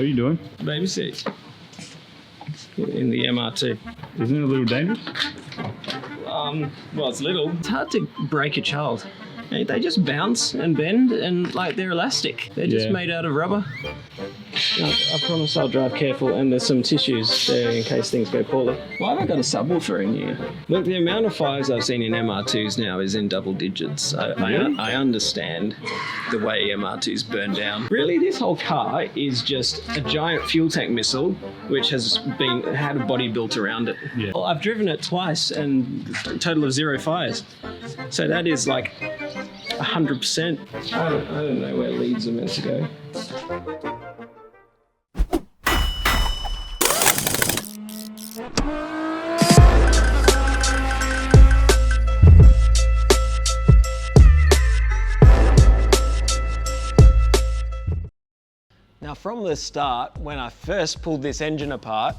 What are you doing? Baby seat. In the MR2. Isn't it a little dangerous? Well, it's little. It's hard to break a child. They just bounce and bend and like they're elastic. They're just made out of rubber. I promise I'll drive careful, and there's some tissues there in case things go poorly. Why have I got a subwoofer in here? Look, the amount of 5s I've seen in MR2s now is in double digits. I understand the way MR2s burn down. Really, this whole car is just a giant fuel tank missile which has had a body built around it. Yeah. Well, I've driven it twice and a total of 0 fires. So that is like 100%. I don't know where leads are meant to go. Now from the start, when I first pulled this engine apart,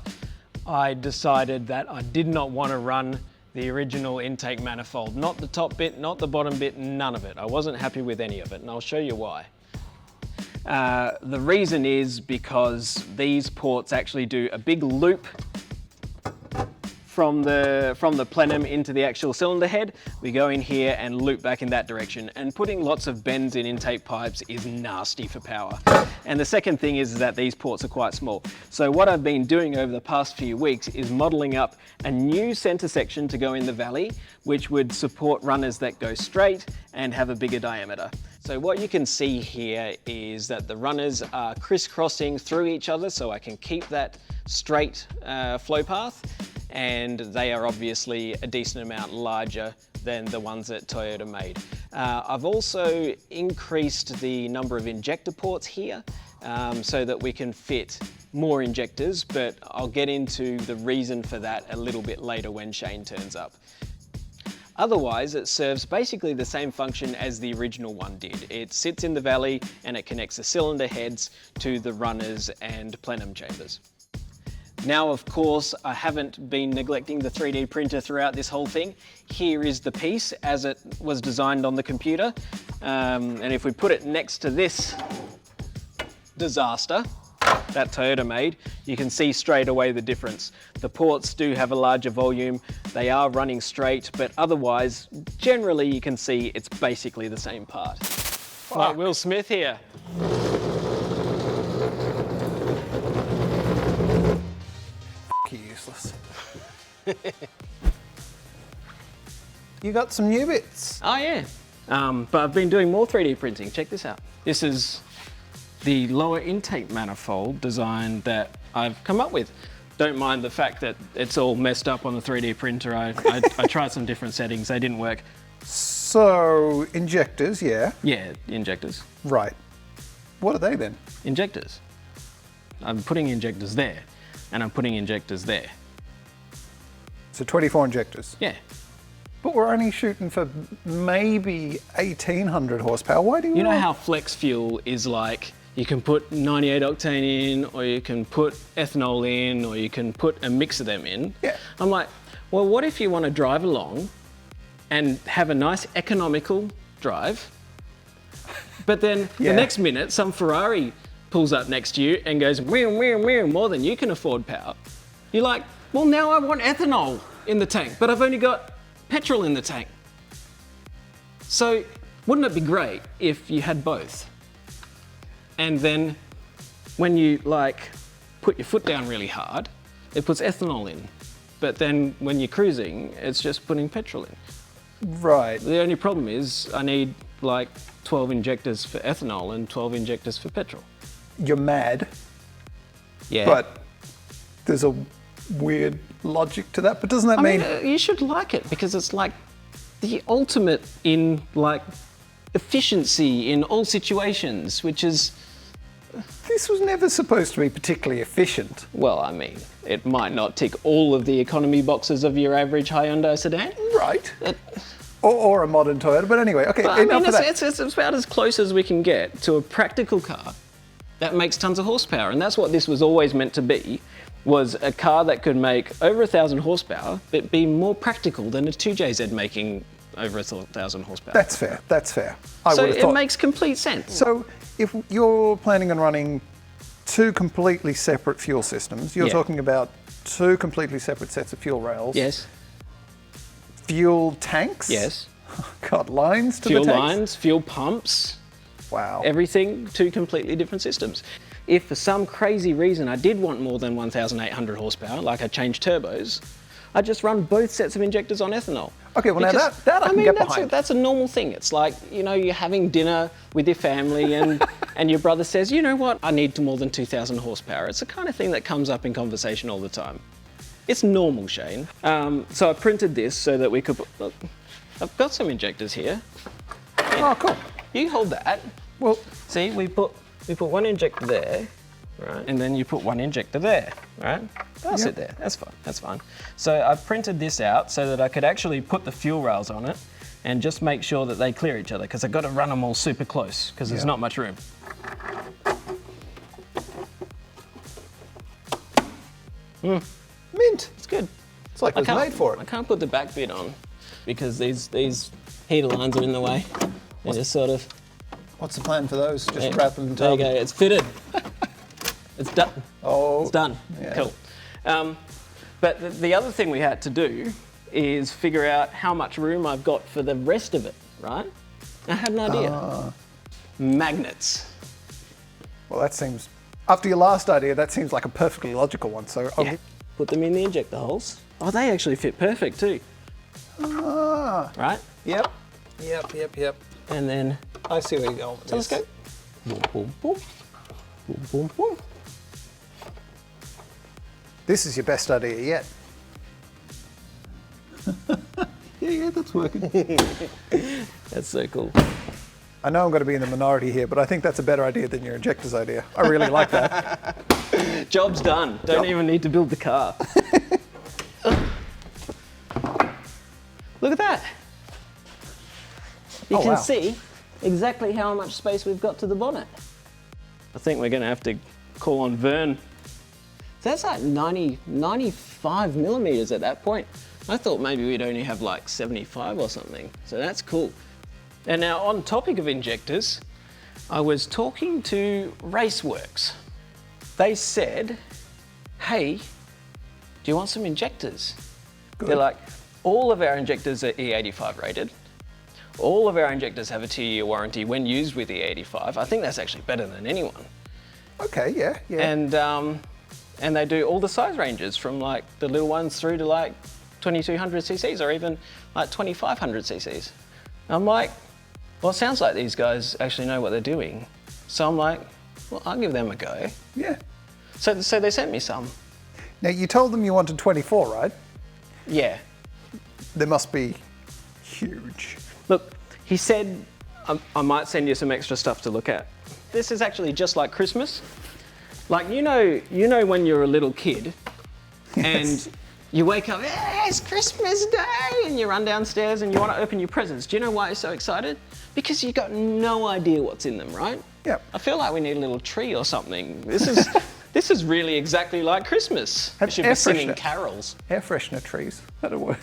I decided that I did not want to run the original intake manifold. Not the top bit, not the bottom bit, none of it. I wasn't happy with any of it, and I'll show you why. The reason is because these ports actually do a big loop from the plenum into the actual cylinder head. We go in here and loop back in that direction, and putting lots of bends in intake pipes is nasty for power. And the second thing is that these ports are quite small. So what I've been doing over the past few weeks is modeling up a new center section to go in the valley, which would support runners that go straight and have a bigger diameter. So what you can see here is that the runners are crisscrossing through each other, so I can keep that straight flow path, and they are obviously a decent amount larger than the ones that Toyota made. I've also increased the number of injector ports here so that we can fit more injectors, but I'll get into the reason for that a little bit later when Shane turns up. Otherwise, it serves basically the same function as the original one did. It sits in the valley and it connects the cylinder heads to the runners and plenum chambers. Now, of course, I haven't been neglecting the 3D printer throughout this whole thing. Here is the piece as it was designed on the computer. And if we put it next to this disaster that Toyota made, you can see straight away the difference. The ports do have a larger volume, they are running straight, but otherwise, generally you can see it's basically the same part. Like Will Smith here. Useless. You got some new bits. Oh yeah, but I've been doing more 3D printing. Check this out. This is the lower intake manifold design that I've come up with. Don't mind the fact that it's all messed up on the 3D printer. I tried some different settings, they didn't work. So, injectors, yeah? Yeah, injectors. Right. What are they then? Injectors. I'm putting injectors there, and I'm putting injectors there. So 24 injectors? Yeah. But we're only shooting for maybe 1800 horsepower. Why do you know how flex fuel is like, you can put 98 octane in, or you can put ethanol in, or you can put a mix of them in. Yeah. I'm like, well, what if you want to drive along and have a nice economical drive, but then the next minute some Ferrari pulls up next to you and goes, meow, meow, meow, more than you can afford power. You're like, well, now I want ethanol in the tank, but I've only got petrol in the tank. So wouldn't it be great if you had both? And then when you like put your foot down really hard, it puts ethanol in. But then when you're cruising, it's just putting petrol in. Right. The only problem is I need like 12 injectors for ethanol and 12 injectors for petrol. You're mad. Yeah. But there's a weird logic to that. But doesn't that mean you should like it, because it's like the ultimate in like efficiency in all situations, which is... This was never supposed to be particularly efficient. Well, I mean, it might not tick all of the economy boxes of your average Hyundai sedan. Right. Or a modern Toyota, but anyway, okay, enough of that. It's about as close as we can get to a practical car that makes tons of horsepower, and that's what this was always meant to be, was a car that could make over 1,000 horsepower, but be more practical than a 2JZ making over 1,000 horsepower. That's fair, that's fair. So it makes complete sense. So if you're planning on running two completely separate fuel systems. You're Yeah. talking about two completely separate sets of fuel rails. Yes. Fuel tanks. Yes. Got lines to Fuel the tanks. lines, fuel pumps, Wow. everything, two completely different systems. If for some crazy reason I did want more than 1,800 horsepower, like I changed turbos, I just run both sets of injectors on ethanol. Okay, well Because, now that I can get behind. that's a normal thing. It's like, you know, you're having dinner with your family and, and your brother says, you know what, I need more than 2,000 horsepower. It's the kind of thing that comes up in conversation all the time. It's normal, Shane. So I printed this so that we could put, look, I've got some injectors here. Oh, cool. You hold that. Well, See, we put one injector there, right? And then you put one injector there, right? I'll sit there, that's fine, that's fine. So I printed this out so that I could actually put the fuel rails on it and just make sure that they clear each other, because I've got to run them all super close because there's not much room. mint. It's good. It's like it was made for I it. can't put the back bit on because these heater lines are in the way. They're just sort of, What's the plan for those? Just yeah, wrap them. there you go, it's fitted. It's done. Oh, It's done. Yeah. Cool. But the other thing we had to do is figure out how much room I've got for the rest of it, right? I had an idea. Magnets. Well, that seems. After your last idea, that seems like a perfectly logical one. So, Yeah. Put them in the injector holes. Oh, they actually fit perfect too, right? Yep. And then I see where you're going with this. telescope. Boom, boom, boom. Boom, boom, boom. This is your best idea yet. yeah, that's working. That's so cool. I know I'm going to be in the minority here, but I think that's a better idea than your injectors idea. I really like that. Job's done. Don't even need to build the car. Look at that. You Oh, can wow. see exactly how much space we've got to the bonnet. I think we're going to have to call on Vern. That's like 95 millimeters at that point. I thought maybe we'd only have like 75 or something. So that's cool. And now on topic of injectors, I was talking to Raceworks. They said, hey, do you want some injectors? Good. They're like, all of our injectors are E85 rated. All of our injectors have a 2-year warranty when used with E85. I think that's actually better than anyone. Okay, yeah. And they do all the size ranges from like the little ones through to like 2200 cc's or even like 2500 cc's. I'm like, well, it sounds like these guys actually know what they're doing. So I'm like, well, I'll give them a go. Yeah. So they sent me some. Now, you told them you wanted 24, right? Yeah. They must be huge. Look, he said, I might send you some extra stuff to look at. This is actually just like Christmas. Like, you know when you're a little kid and you wake up, yeah, it's Christmas Day, and you run downstairs and you want to open your presents. Do you know why you're so excited? Because you got no idea what's in them, right? Yep. I feel like we need a little tree or something. This is really exactly like Christmas. We Have should air be singing freshener. carols. Air freshener trees. That'll work.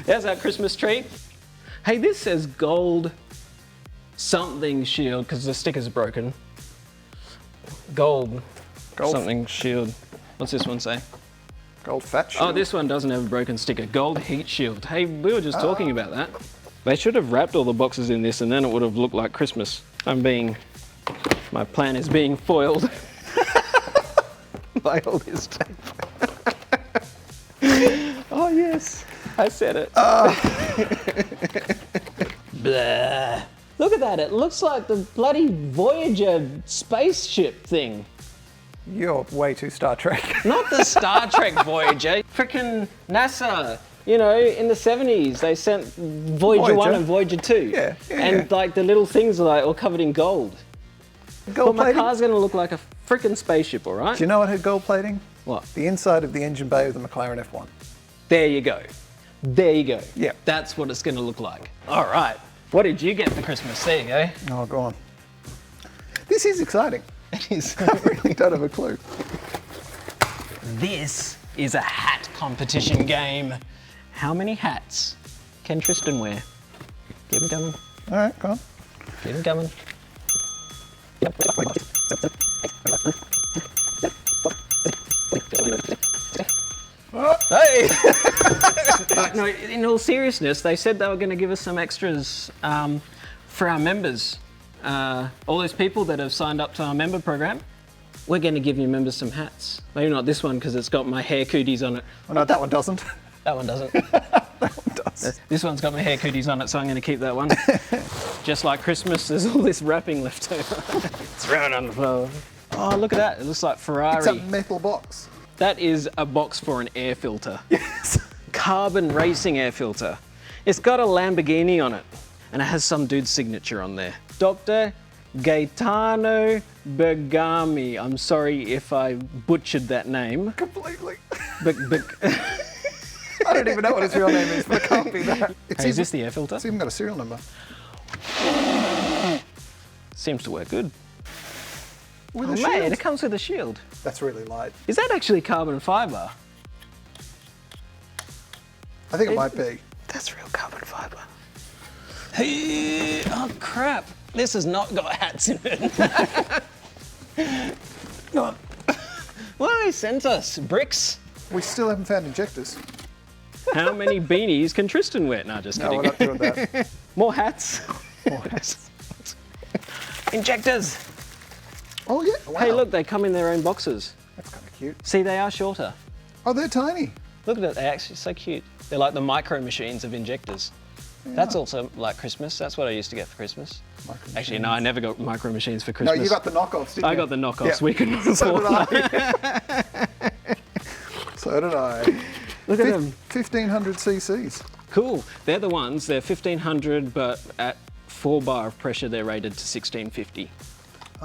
There's our Christmas tree. Hey, this says gold something shield because the sticker's broken. Gold something shield. What's this one say? Gold fat shield. Oh, this one doesn't have a broken sticker. Gold heat shield. Hey, we were just talking about that. They should have wrapped all the boxes in this and then it would have looked like Christmas. My plan is being foiled by all this tape. Oh yes, I said it. Blah. Look at that, it looks like the bloody Voyager spaceship thing. You're way too Star Trek. Not the Star Trek Voyager, frickin' NASA. You know, in the 70s, they sent Voyager 1 and Voyager 2. Yeah. And like the little things are like all covered in gold. Gold But my plating? car's gonna look like a frickin' spaceship, all right? Do you know what had gold plating? What? The inside of the engine bay of the McLaren F1. There you go. There you go. Yeah. That's what it's gonna look like. All right. What did you get for Christmas? There you go. Oh, go on. This is exciting. It is. I really don't have a clue. This is a hat competition game. How many hats can Tristan wear? Keep him coming. All right, go on. Keep him coming. Yep. Hey! No, in all seriousness, they said they were going to give us some extras for our members. All those people that have signed up to our member program, we're going to give you members some hats. Maybe not this one because it's got my hair cooties on it. Oh, no, that one doesn't. That one doesn't. That one does. This one's got my hair cooties on it, so I'm going to keep that one. Just like Christmas, there's all this wrapping left over. It's round on the floor. Oh, look at that. It looks like Ferrari. It's a metal box. That is a box for an air filter. Yes. Carbon racing air filter. It's got a Lamborghini on it, and it has some dude's signature on there. Dr. Gaetano Bergami. I'm sorry if I butchered that name. Completely. But I don't even know what his real name is, but it can't be that. hey, is this the air filter? It's even got a serial number. Seems to work good. With Oh, a mate, shield. it comes with a shield. That's really light. Is that actually carbon fibre? I think it might be. That's real carbon fibre. Hey, oh crap. This has not got hats in it. No, What have they sent us? Bricks? we still haven't found injectors. How many beanies can Tristan wear? No, just No, kidding. we're not doing that. More hats. More hats. Injectors. Oh, yeah. Wow. Hey, look, they come in their own boxes. That's kind of cute. See, they are shorter. Oh, they're tiny. Look at it, they're actually so cute. They're like the micro machines of injectors. That's also like Christmas. That's what I used to get for Christmas. Micro Actually, no, I never got micro machines for No, Christmas. you got the knockoffs, didn't you? I got the knockoffs. Yeah. We couldn't afford So that. did I. So did I. Look at them. 1,500 cc's. Cool. They're the ones. They're 1,500, but at 4 bar of pressure, they're rated to 1,650,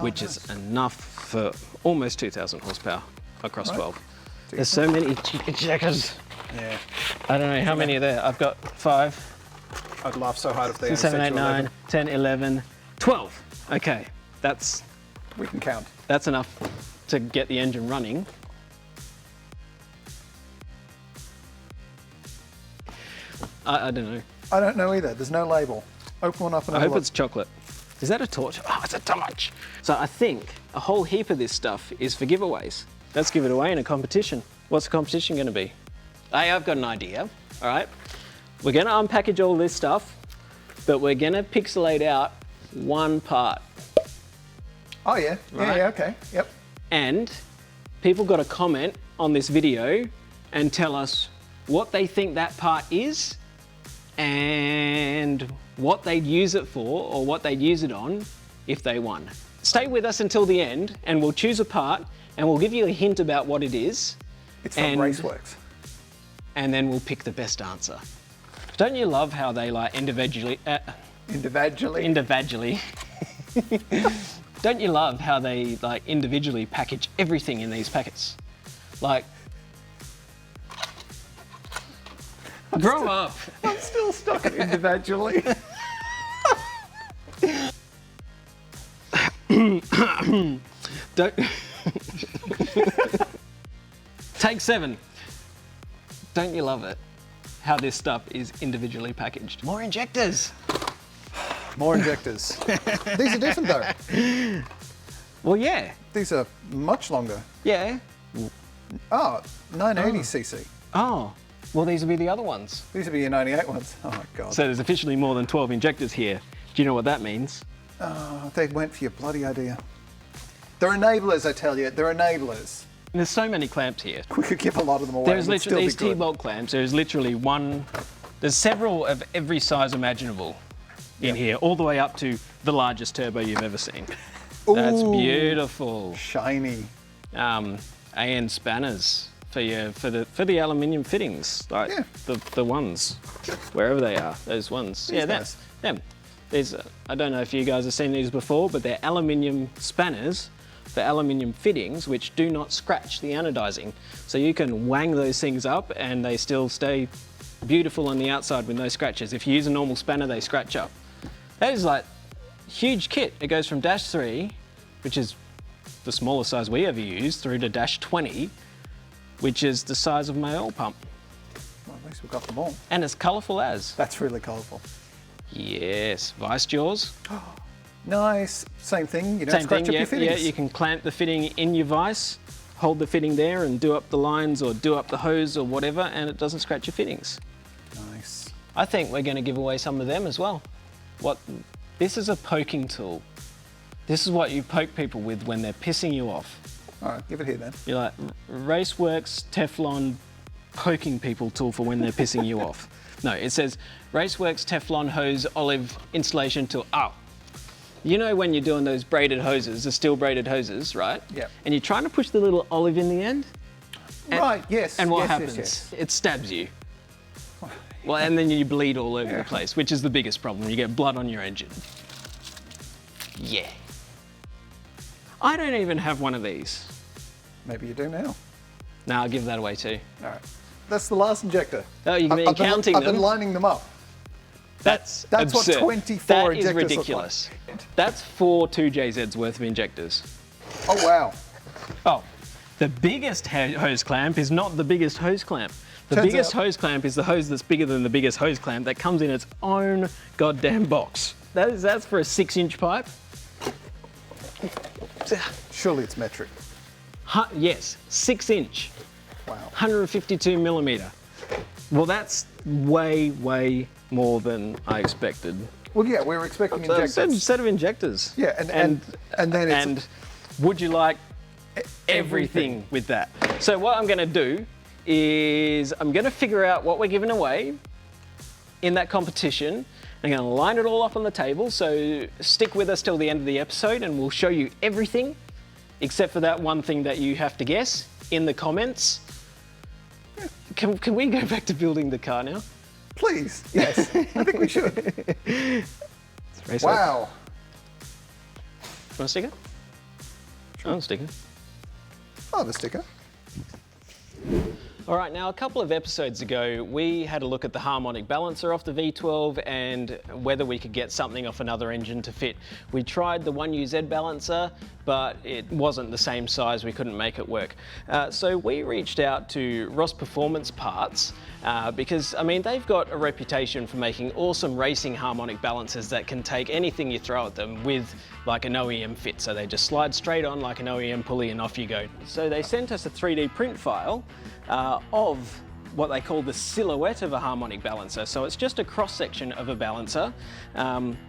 which is enough for almost 2,000 horsepower across 12. There's so many injectors. Yeah. I don't know how many are there. I've got 5, I'd laugh so hard if they 6, had 7, 8, 6 or 11. 9, 10, 11, 12. Okay, that's We can count. enough to get the engine running. I don't know. I don't know either. There's no label. Open one up and I have a hope look. it's chocolate. Is that a torch? Oh, it's a torch. So I think a whole heap of this stuff is for giveaways. Let's give it away in a competition. What's the competition going to be? Hey, I've got an idea. All right. We're going to unpackage all this stuff, but we're going to pixelate out one part. Oh, yeah. Right. Yeah, okay. Yep. And people got to comment on this video and tell us what they think that part is and what they'd use it for or what they'd use it on if they won. Stay with us until the end and we'll choose a part and we'll give you a hint about what it is. It's from Raceworks. And then we'll pick the best answer. Don't you love how they like individually... Individually. Don't you love how they like individually package everything in these packets? Like, grow up. I'm still stuck at individually. Don't. Take 7. Don't you love it? How this stuff is individually packaged. More injectors. More injectors. These are different though. Well, yeah. These are much longer. Yeah. Oh, 980 cc. Oh. Well, these will be the other ones. These would be your 98 ones. Oh my God. So there's officially more than 12 injectors here. Do you know what that means? Oh, they went for your bloody idea. They're enablers, I tell you. They're enablers. There's so many clamps here. We could give a lot of them away. There's It would still literally be these good. T-bolt clamps. There's literally one. There's several of every size imaginable in here, all the way up to the largest turbo you've ever seen. That's Ooh, beautiful. shiny. AN spanners for the aluminium fittings, like Yeah. the ones, wherever they are, those ones. Yeah, guys. them. These, I don't know if you guys have seen these before, but they're aluminium spanners for aluminium fittings, which do not scratch the anodizing. So you can wang those things up and they still stay beautiful on the outside with no scratches. If you use a normal spanner, they scratch up. That is like huge kit. It goes from -3, which is the smallest size we ever used, through to -20, which is the size of my oil pump. Well, at least we've got them all. And as colourful as. That's really colourful. Yes, vice jaws. Nice. Same thing. You don't Same scratch thing, up yeah, your fittings. yeah, you can clamp the fitting in your vise, hold the fitting there and do up the lines or do up the hose or whatever, and it doesn't scratch your fittings. Nice. I think we're going to give away some of them as well. This is a poking tool. This is what you poke people with when they're pissing you off. All right, give it here then. You're like, Raceworks Teflon poking people tool for when they're pissing you off. No, it says Raceworks Teflon hose olive installation tool. Oh, you know when you're doing those braided hoses, the steel braided hoses, right? Yeah. And you're trying to push the little olive in the end? Right, yes. And what yes, happens? Yes. It stabs you. Well, and then you bleed all over the place, which is the biggest problem. You get blood on your engine. Yeah. I don't even have one of these. Maybe you do now. No, I'll give that away too. All right. That's the last injector. Oh, you've been counting them? I've been lining them up. That's what absurd. 24 That is injectors look ridiculous. like. That's 4 2JZs worth of injectors. Oh, wow. Oh, the biggest hose clamp is not the biggest hose clamp. The Turns biggest out- hose clamp is the hose that's bigger than the biggest hose clamp that comes in its own goddamn box. That's for a 6-inch pipe. Surely it's metric. Yes, 6-inch, Wow. 152 millimeter. Well, that's way, way more than I expected. Well, yeah, we were expecting So, injectors. set of injectors. Yeah, and then it's And would you like everything with that? So what I'm going to do is I'm going to figure out what we're giving away in that competition. I'm going to line it all up on the table, so stick with us till the end of the episode and we'll show you everything except for that one thing that you have to guess in the comments. Can we go back to building the car now? Please, yes. I think we should. Raceworks. Wow. Want a sticker? Sure. Oh, a sticker. Oh, the sticker. All right, now a couple of episodes ago, we had a look at the harmonic balancer off the V12 and whether we could get something off another engine to fit. We tried the 1UZ balancer, but it wasn't the same size, we couldn't make it work. So we reached out to Ross Performance Parts because, I mean, they've got a reputation for making awesome racing harmonic balancers that can take anything you throw at them with like an OEM fit. So they just slide straight on like an OEM pulley and off you go. So they sent us a 3D print file of what they call the silhouette of a harmonic balancer. So it's just a cross section of a balancer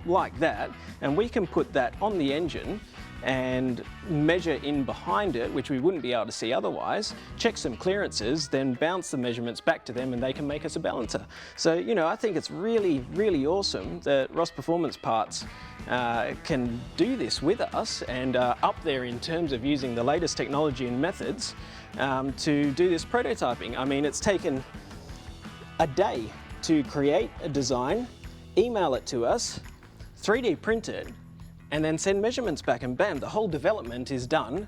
like that, and we can put that on the engine and measure in behind it, which we wouldn't be able to see otherwise, check some clearances, then bounce the measurements back to them and they can make us a balancer. So, you know, I think it's really, really awesome that Ross Performance Parts can do this with us and up there in terms of using the latest technology and methods to do this prototyping. I mean, it's taken a day to create a design, email it to us, 3D print it, and then send measurements back, and bam, the whole development is done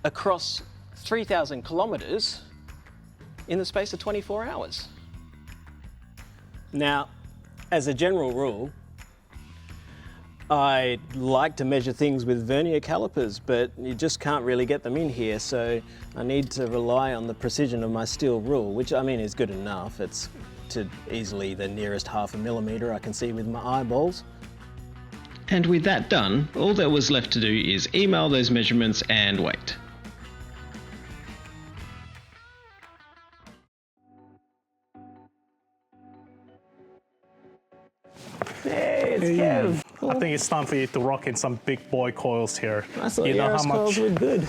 across 3,000 kilometers in the space of 24 hours. Now, as a general rule, I like to measure things with vernier calipers, but you just can't really get them in here, so I need to rely on the precision of my steel rule, which I mean is good enough. It's to easily the nearest 0.5 millimeter I can see with my eyeballs. And with that done, all there was left to do is email those measurements and wait. Hey, it's Kev. I think it's time for you to rock in some big boy coils here. I thought you the know Aris how much coils were good.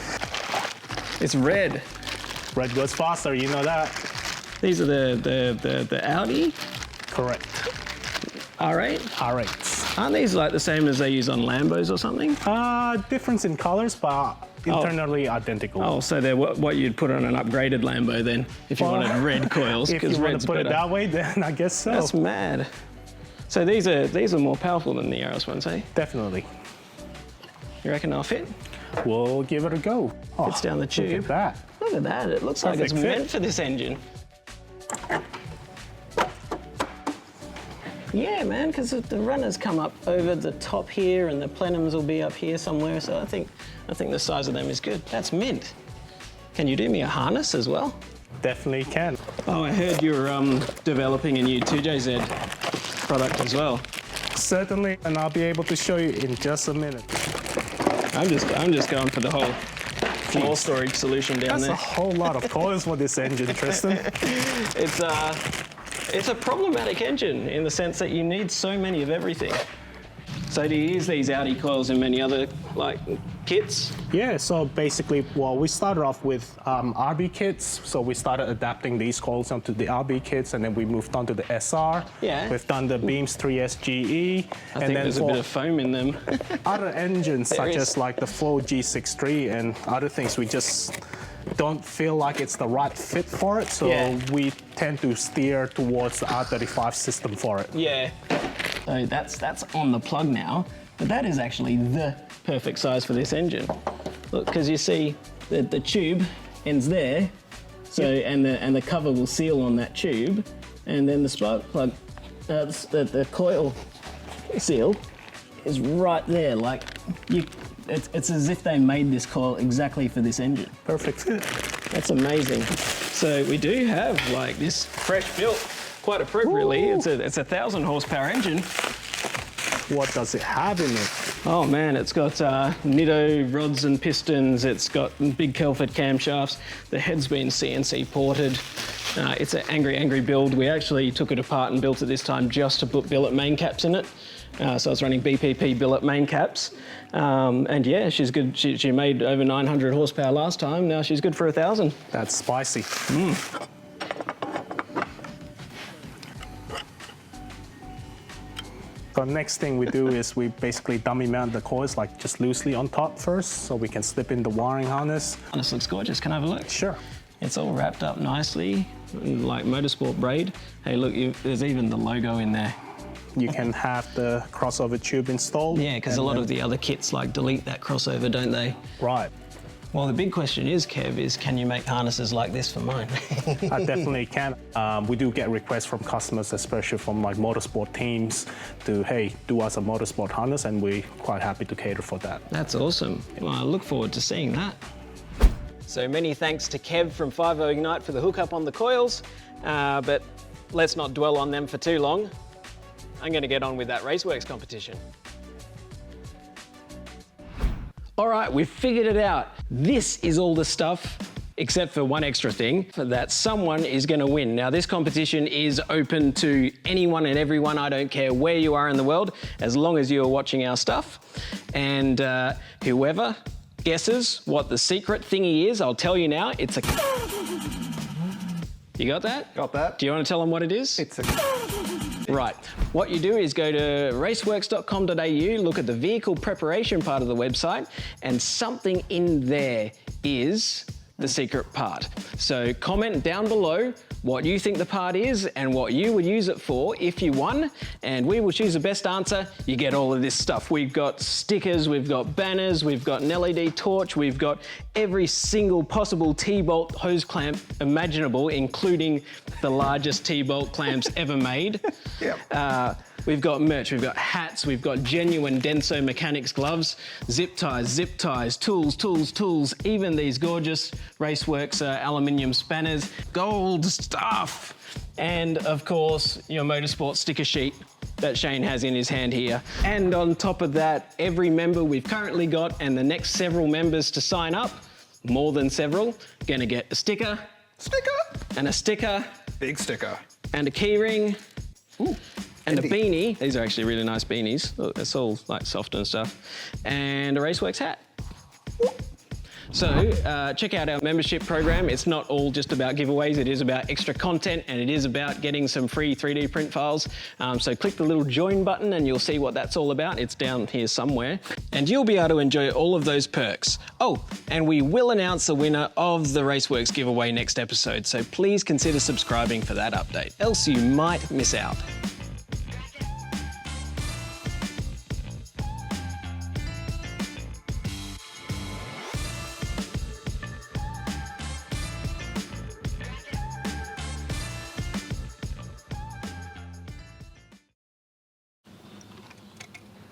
It's red. red goes faster, you know that? These are the Audi Correct. R8. R8s. Aren't these like the same as they use on Lambos or something? Difference in colors, but internally identical. Oh, so they're what you'd put on an upgraded Lambo then, if you wanted red coils, If you because want red's to put better. it that way, then I guess so. That's mad. So these are more powerful than the Aris ones, eh? Definitely. You reckon they'll fit? We'll give it a go. Oh, Fits down the tube. Look at that. Look at that, it looks like it's Perfect fit. meant for this engine. Yeah, man, because the runners come up over the top here and the plenums will be up here somewhere, so I think the size of them is good. That's mint. Can you do me a harness as well? Definitely can. Oh, I heard you're developing a new 2JZ product as well. Certainly, and I'll be able to show you in just a minute. I'm just going for the whole floor storage solution down That's there. a whole lot of coils for this engine, Tristan. It's a problematic engine in the sense that you need so many of everything. So do you use these Audi coils in many other like kits? Yeah, so basically, well, we started off with RB kits. So we started adapting these coils onto the RB kits, and then we moved on to the SR. Yeah. We've done the Beams 3S GE. I think there's a bit of foam in them. Other engines, There such is. as like the Flow G63 and other things, we just don't feel like it's the right fit for it. So Yeah. we tend to steer towards the R35 system for it. Yeah. So that's on the plug now, but that is actually the perfect size for this engine. Look, because you see the tube ends there, so and the cover will seal on that tube, and then the spark plug, the coil seal is right there. Like it's as if they made this coil exactly for this engine. Perfect fit. That's amazing. So we do have like this fresh built, quite appropriately. Ooh. It's a 1,000 horsepower engine. What does it have in it? Oh man, it's got Nitto rods and pistons. It's got big Kelford camshafts. The head's been CNC ported. It's an angry build. We actually took it apart and built it this time just to put billet main caps in it. So it's running BPP billet main caps. And yeah, she's good. She made over 900 horsepower last time. Now she's good for 1,000. That's spicy. The next thing we do is we basically dummy mount the coils like just loosely on top first, so we can slip in the wiring harness. This looks gorgeous. Can I have a look? Sure. It's all wrapped up nicely, like motorsport braid. Hey, look, there's even the logo in there. You can have the crossover tube installed. Yeah, because a lot of the other kits like delete that crossover, don't they? Right. Well, the big question is, Kev, is can you make harnesses like this for mine? I definitely can. We do get requests from customers, especially from like motorsport teams, to, hey, do us a motorsport harness, and we're quite happy to cater for that. That's awesome. Well, I look forward to seeing that. So many thanks to Kev from 50 Ignite for the hookup on the coils, but let's not dwell on them for too long. I'm going to get on with that Raceworks competition. All right, we've figured it out. This is all the stuff, except for one extra thing, that someone is going to win. Now, this competition is open to anyone and everyone. I don't care where you are in the world, as long as you're watching our stuff. And whoever guesses what the secret thingy is, I'll tell you now, it's a... You got that? Got that. Do you want to tell them what it is? It's a... Right. What you do is go to raceworks.com.au, look at the vehicle preparation part of the website, and something in there is the secret part. So comment down below what you think the part is and what you would use it for if you won, and we will choose the best answer. You get all of this stuff. We've got stickers, we've got banners, we've got an LED torch, we've got every single possible T-bolt hose clamp imaginable, including the largest T-bolt clamps ever made. Yep. We've got merch, we've got hats, we've got genuine Denso mechanics gloves, zip ties, tools, even these gorgeous Raceworks aluminium spanners, gold stuff, and of course, your motorsport sticker sheet that Shane has in his hand here. And on top of that, every member we've currently got and the next several members to sign up, more than several, gonna get a sticker. Sticker. And a sticker. Big sticker. And a key ring. Ooh. And a beanie. These are actually really nice beanies. Look, it's all like soft and stuff. And a Raceworks hat. So check out our membership program. It's not all just about giveaways. It is about extra content, and it is about getting some free 3D print files. So click the little join button and you'll see what that's all about. It's down here somewhere. And you'll be able to enjoy all of those perks. Oh, and we will announce the winner of the Raceworks giveaway next episode. So please consider subscribing for that update, else you might miss out.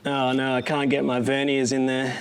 Oh no, I can't get my verniers in there.